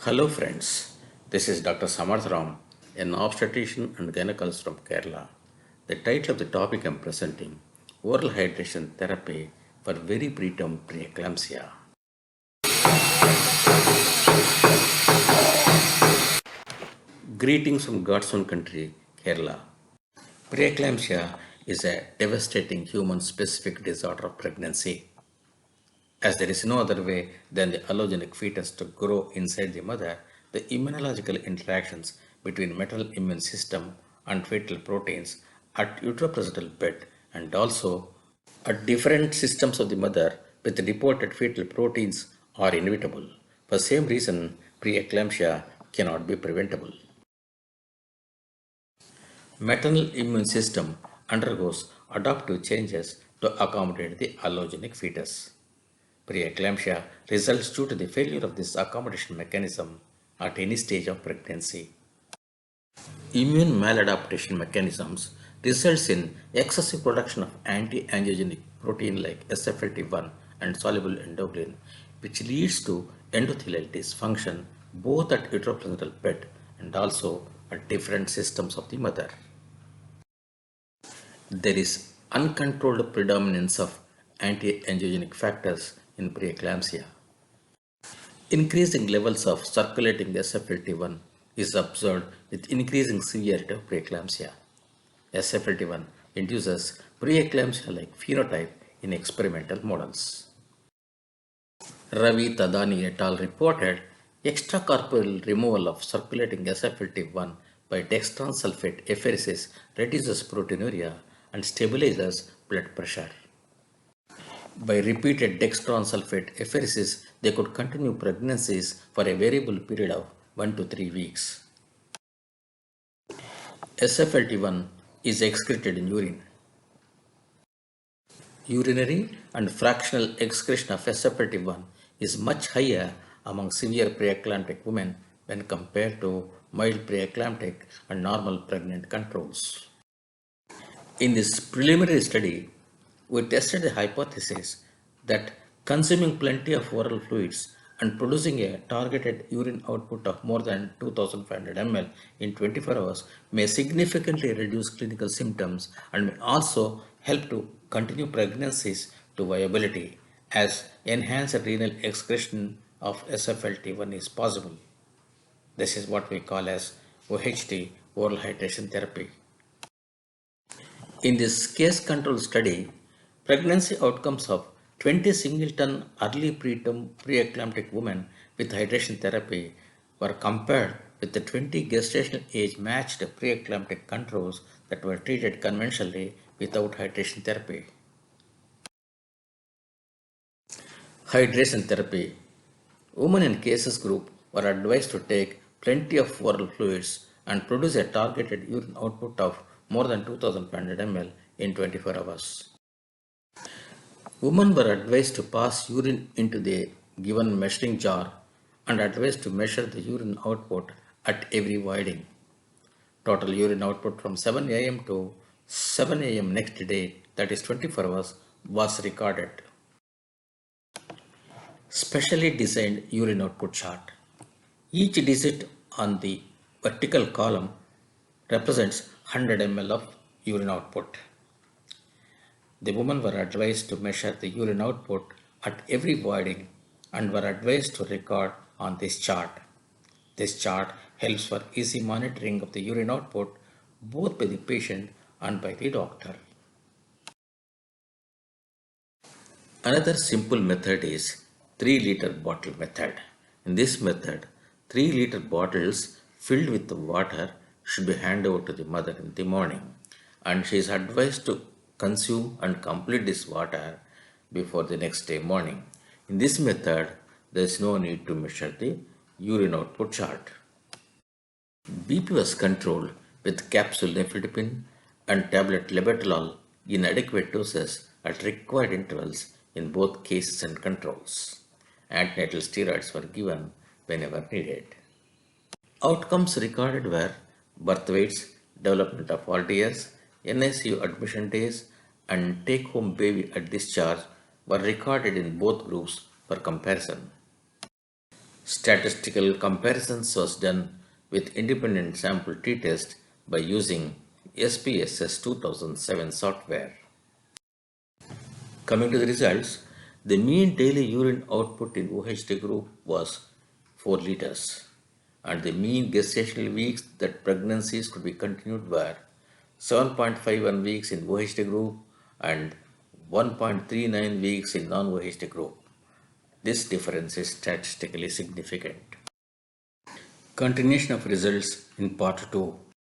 Hello friends, this is Dr. Samarth Ram, an obstetrician and gynecologist from Kerala. The title of the topic I'm presenting, Oral Hydration Therapy for Very Preterm Preeclampsia. Greetings from God's own country, Kerala. Preeclampsia is a devastating human-specific disorder of pregnancy, as there is no other way than the allogenic fetus to grow inside the mother. The immunological interactions between maternal immune system and fetal proteins at uteroplacental bed and also at different systems of the mother with reported fetal proteins are inevitable. For same reason, preeclampsia cannot be preventable. Maternal immune system undergoes adaptive changes to accommodate the allogenic fetus. Preeclampsia results due to the failure of this accommodation mechanism at any stage of pregnancy. Immune maladaptation mechanisms results in excessive production of anti-angiogenic protein like SFLT1 and soluble endoglin, which leads to endothelial dysfunction both at uteroplacental bed and also at different systems of the mother. There is uncontrolled predominance of anti-angiogenic factors in preeclampsia. Increasing levels of circulating SFLT1 is observed with increasing severity of preeclampsia. SFLT1 induces preeclampsia-like phenotype in experimental models. Ravi Tadani et al. Reported extracorporeal removal of circulating SFLT1 by dextran sulfate apheresis reduces proteinuria and stabilizes blood pressure. By repeated dextran sulfate apheresis, they could continue pregnancies for a variable period of 1 to 3 weeks. SFLT1 is excreted in urine. Urinary and fractional excretion of SFLT1 is much higher among severe preeclamptic women when compared to mild preeclamptic and normal pregnant controls. In this preliminary study, we tested the hypothesis that consuming plenty of oral fluids and producing a targeted urine output of more than 2500 ml in 24 hours may significantly reduce clinical symptoms and may also help to continue pregnancies to viability as enhanced renal excretion of SFLT1 is possible. This is what we call as OHT, oral hydration therapy. In this case control study, pregnancy outcomes of 20 singleton early preterm preeclamptic women with hydration therapy were compared with the 20 gestational age matched preeclamptic controls that were treated conventionally without hydration therapy. Hydration therapy. Women in cases group were advised to take plenty of oral fluids and produce a targeted urine output of more than 2500 ml in 24 hours. Women were advised to pass urine into the given measuring jar and advised to measure the urine output at every voiding. Total urine output from 7 am to 7 am next day, that is 24 hours, was recorded. Specially designed urine output chart. Each digit on the vertical column represents 100 ml of urine output. The women were advised to measure the urine output at every voiding and were advised to record on this chart. This chart helps for easy monitoring of the urine output both by the patient and by the doctor. Another simple method is 3-liter bottle method. In this method, 3-liter bottles filled with water should be handed over to the mother in the morning, and she is advised to consume and complete this water before the next day morning. In this method, there is no need to measure the urine output chart. BP was controlled with capsule nifedipine and tablet labetalol in adequate doses at required intervals in both cases and controls. Antenatal steroids were given whenever needed. Outcomes recorded were birth weights, development of RDS, NICU admission days, and take home baby at discharge were recorded in both groups for comparison. Statistical comparisons was done with independent sample t-test by using SPSS 2007 software. Coming to the results, the mean daily urine output in OHT group was 4 liters, and the mean gestational weeks that pregnancies could be continued were 7.51 weeks in OHT group and 1.39 weeks in non-OHT group. This difference is statistically significant. Continuation of results in part 2.